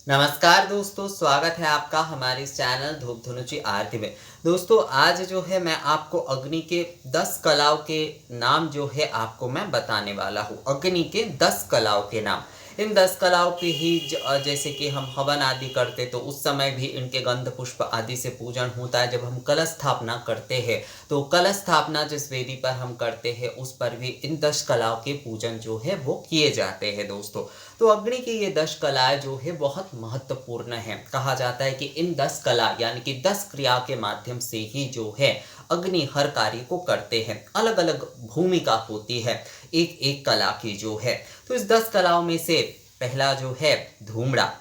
नमस्कार दोस्तों, स्वागत है आपका हमारे इस चैनल धूप धनुची आरती में। दोस्तों आज जो है मैं आपको अग्नि के 10 कलाओं के नाम जो है आपको मैं बताने वाला हूँ। अग्नि के 10 कलाओं के नाम। इन 10 कलाओं के ही जैसे कि हम हवन आदि करते तो उस समय भी इनके गंध पुष्प आदि से पूजन होता है। जब हम कलश स्थापना करते हैं तो कलश स्थापना जिस वेदी पर हम करते हैं उस पर भी इन 10 कलाओं के पूजन जो है वो किए जाते हैं दोस्तों। तो अग्नि की ये 10 कलाएं जो है बहुत महत्वपूर्ण है। कहा जाता है कि इन 10 कला यानी कि 10 क्रिया के माध्यम से ही जो है अग्नि हर कार्य को करते हैं। अलग अलग भूमिका होती है एक एक कला की जो है। तो इस 10 कलाओं में से पहला जो है धूम्रा।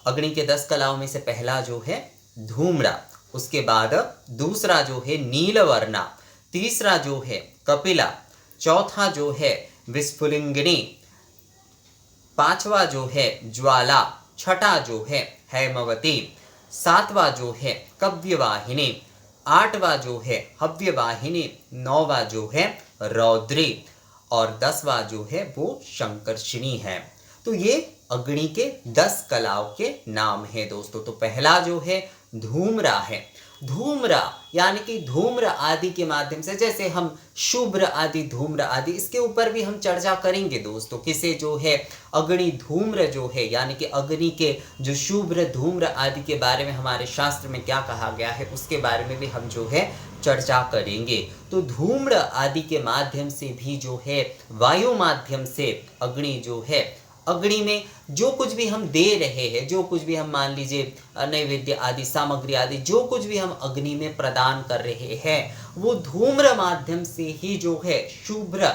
अग्नि के 10 कलाओं में से पहला जो है धूम्रा। उसके बाद दूसरा जो है नीलवर्णा। तीसरा जो है कपिला। चौथा जो है विस्फुलिंगिनी। पांचवा जो है ज्वाला। छठा जो है हैमवती। सातवां जो है कव्यवाहिनी। आठवां जो है हव्यवाहिनी। नौवां जो है रौद्री और 10वां जो है वो शंकर्षिणी है। तो ये अग्नि के 10 कलाओं के नाम है दोस्तों। तो पहला जो है धूम्रा है। धूम्रा यानी कि धूम्र आदि के माध्यम से, जैसे हम शुभ्र आदि धूम्र आदि, इसके ऊपर भी हम चर्चा करेंगे दोस्तों। किसे जो है अग्नि धूम्र जो है यानी कि अग्नि के जो शुभ्र धूम्र आदि के बारे में हमारे शास्त्र में क्या कहा गया है उसके बारे में भी हम जो है चर्चा करेंगे। तो धूम्र आदि के माध्यम से भी जो है वायु माध्यम से अग्नि जो है, अग्नि में जो कुछ भी हम दे रहे हैं, जो कुछ भी हम मान लीजिए नैवेद्य आदि सामग्री आदि जो कुछ भी हम अग्नि में प्रदान कर रहे हैं वो धूम्र माध्यम से ही जो है शुभ्र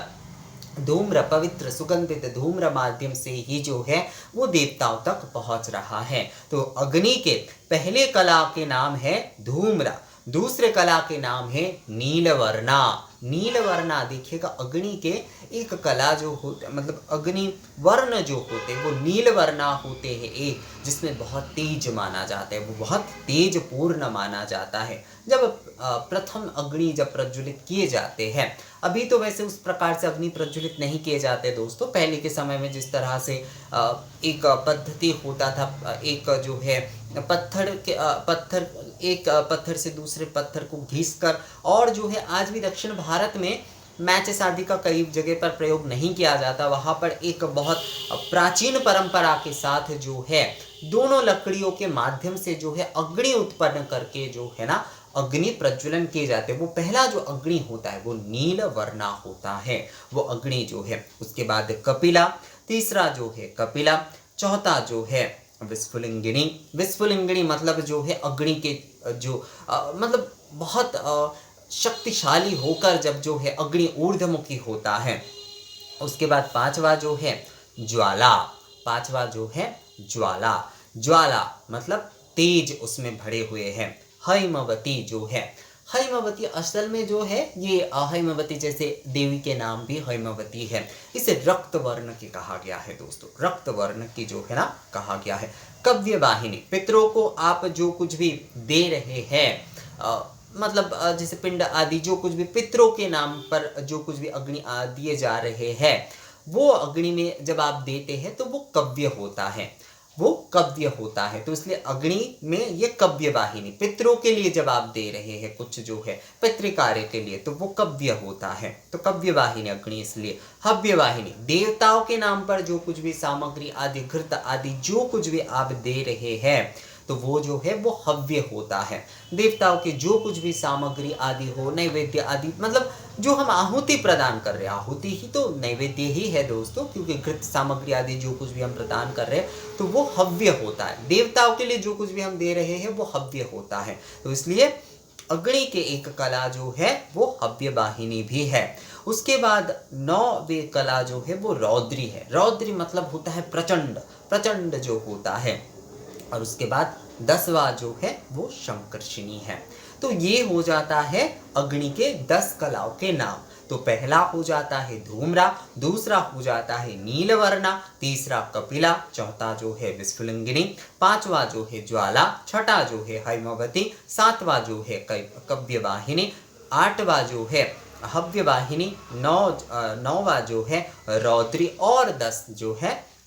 धूम्र पवित्र सुगंधित धूम्र माध्यम से ही जो है वो देवताओं तक पहुंच रहा है। तो अग्नि के पहले कला के नाम है धूम्र। दूसरे कला के नाम है नीलवर्णा। नीलवर्णा देखिएगा, अग्नि के एक कला जो होते मतलब अग्नि वर्ण जो होते वो नीलवर्णा होते हैं, एक जिसमें बहुत तेज माना जाता है, वो बहुत तेज पूर्ण माना जाता है। जब प्रथम अग्नि जब प्रज्वलित किए जाते हैं, अभी तो वैसे उस प्रकार से अग्नि प्रज्वलित नहीं किए जाते दोस्तों। पहले के समय में जिस तरह से एक पद्धति होता था, एक जो है पत्थर से दूसरे पत्थर को घिसकर, और जो है आज भी दक्षिण भारत में मैचेस आदि का कई जगह पर प्रयोग नहीं किया जाता। वहाँ पर एक बहुत प्राचीन परंपरा के साथ जो है दोनों लकड़ियों के माध्यम से जो है अग्नि उत्पन्न करके जो है ना अग्नि प्रज्वलन किए जाते हैं। वो पहला जो अग्नि होता है वो नील वर्णा होता है, वो अग्नि जो है। उसके बाद कपिला, तीसरा जो है कपिला। चौथा जो है विस्फुलिंगिनी। विस्फुलिंगिनी मतलब जो है अग्नि के जो मतलब बहुत शक्तिशाली होकर जब जो है अग्नि ऊर्ध्वमुखी होता है। उसके बाद पांचवा जो है ज्वाला। पांचवा जो है ज्वाला। ज्वाला मतलब तेज उसमें भरे हुए हैं। हैमवती जो है, हैमवती असल में जो है ये हैमवती जैसे देवी के नाम भी हैमवती है। इसे रक्त वर्ण की कहा गया है दोस्तों, रक्त वर्ण की जो है ना कहा गया है। कव्यवाहिनी, पितरों को आप जो कुछ भी दे रहे हैं मतलब जैसे पिंड आदि जो कुछ भी पितरों के नाम पर जो कुछ भी अग्नि दिए जा रहे हैं वो अग्नि में जब आप देते हैं तो वो कव्य होता है, वो कव्य होता है। तो इसलिए अग्नि में ये कव्य वाहिनी, पितरों के लिए जब आप दे रहे हैं कुछ जो है पितृकार्य के लिए तो वो कव्य होता है। तो कव्य वाहिनी अग्नि। इसलिए हव्य वाहिनी, देवताओं के नाम पर जो कुछ भी सामग्री आदि घृत आदि जो कुछ भी आप दे रहे हैं तो वो जो है वो हव्य होता है। देवताओं के जो कुछ भी सामग्री आदि हो, नैवेद्य आदि, मतलब जो हम आहुति प्रदान कर रहे हैं, आहुति ही तो नैवेद्य ही है दोस्तों, क्योंकि घृत सामग्री आदि जो कुछ भी हम प्रदान कर रहे हैं तो वो हव्य होता है। देवताओं के लिए जो कुछ भी हम दे रहे हैं वो हव्य होता है। तो इसलिए अग्नि के एक कला जो है वो हव्य वाहिनी भी है। उसके बाद 9वीं कला जो है वो रौद्री है। रौद्री मतलब होता है प्रचंड, प्रचंड जो होता है। और उसके बाद 10वां जो है वो शंकर्षिणी है। तो ये हो जाता है अग्नि के 10 कलाओं के नाम। तो पहला हो जाता है धूम्रा, दूसरा हो जाता है नीलवर्णा, तीसरा कपिला, चौथा जो है विस्फुलिंगिनी, पांचवा जो है ज्वाला, छठा जो है हैमवती, सातवां जो है कव्यवाहिनी, आठवां जो है हव्यवाहिनी, नौवां जो है रौद्री और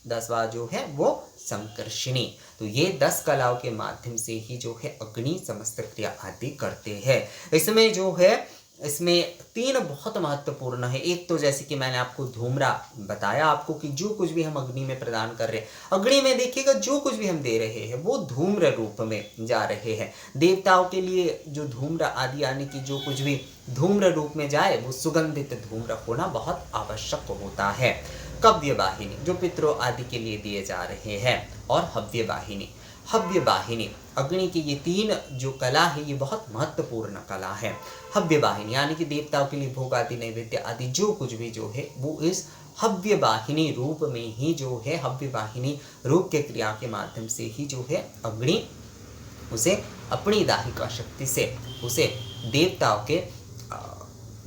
10वां जो है वो संकर्षणी। तो ये 10 कलाओं के माध्यम से ही जो है अग्नि समस्त क्रिया आदि करते हैं। इसमें जो है इसमें 3 बहुत महत्वपूर्ण है। एक तो जैसे कि मैंने आपको धूम्रा बताया आपको कि जो कुछ भी हम अग्नि में प्रदान कर रहे हैं, अग्नि में देखिएगा जो कुछ भी हम दे रहे हैं वो धूम्र रूप में जा रहे हैं। देवताओं के लिए जो धूम्र आदि यानी कि जो कुछ भी धूम्र रूप में जाए वो सुगंधित धूम्र होना बहुत आवश्यक होता है। कव्य वाहिनी जो पितरों आदि के लिए दिए जा रहे हैं, और हव्य वाहिनी। हव्य वाहिनी अग्नि की ये 3 जो कला है ये बहुत महत्वपूर्ण कला है। हव्य वाहिनी यानी कि देवताओं के लिए भोग आदि नैवेद्य आदि जो कुछ भी जो है वो इस हव्य वाहिनी रूप में ही जो है हव्य वाहिनी रूप के क्रिया के माध्यम से ही जो है अग्नि उसे अपनी दाहिका शक्ति से उसे देवताओं के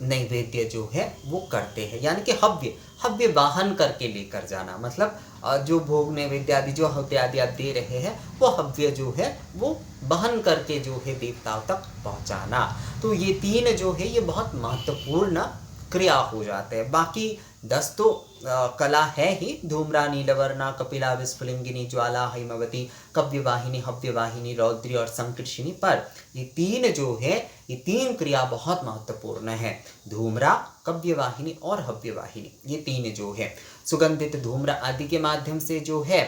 नैवेद्य जो है वो करते हैं। यानी कि हव्य वाहन करके लेकर जाना, मतलब जो भोग नैवेद्य आदि जो हव्य आदि आप दे रहे हैं वो हव्य जो है वो वहन करके जो है देवताओं तक पहुंचाना। तो ये 3 जो है ये बहुत महत्वपूर्ण क्रिया हो जाते हैं। बाकी 10 तो कला है ही, धूम्रा, नीलवर्णा, कपिला, विस्फुलिंगिनी, ज्वाला, हैमवती, कव्यवाहिनी, हव्यवाहिनी, रौद्री और संकर्षणी। पर ये 3 जो है ये 3 क्रिया बहुत महत्वपूर्ण है। धूम्रा, कव्यवाहिनी और हव्यवाहिनी ये 3 जो है सुगंधित धूम्र आदि के माध्यम से जो है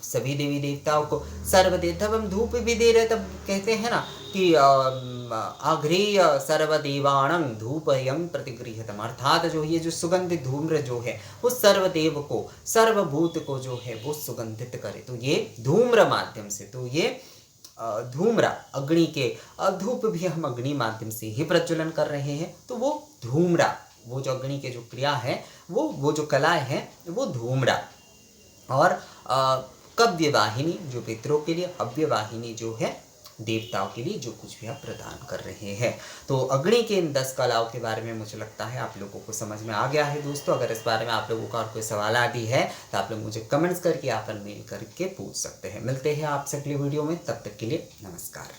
सभी देवी देवताओं को सर्वदेव, तब हम धूप भी दे रहे तब कहते हैं ना कि आघ्रेय सर्वदेवाणं धूपयं प्रतिगृह्यतम, अर्थात जो ये जो सुगंधित धूम्र जो है वो सर्वदेव को सर्वभूत को जो है वो सुगंधित करे। तो ये धूम्र माध्यम से, तो ये धूम्र अग्नि के धूप भी हम अग्नि माध्यम से ही प्रज्वलन कर रहे हैं। तो वो धूम्र वो जो अग्नि के जो क्रिया है वो जो कलाएं हैं वो धूम्र। और कव्य वाहिनी जो पितरों के लिए, हव्य वाहिनी जो है देवताओं के लिए जो कुछ भी आप प्रदान कर रहे हैं। तो अग्नि के इन 10 कलाओं के बारे में मुझे लगता है आप लोगों को समझ में आ गया है। दोस्तों अगर इस बारे में आप लोगों का और कोई सवाल आदि है तो आप लोग मुझे कमेंट्स करके या फिर मेल करके पूछ सकते हैं। मिलते हैं आपसे अगली वीडियो में, तब तक के लिए नमस्कार।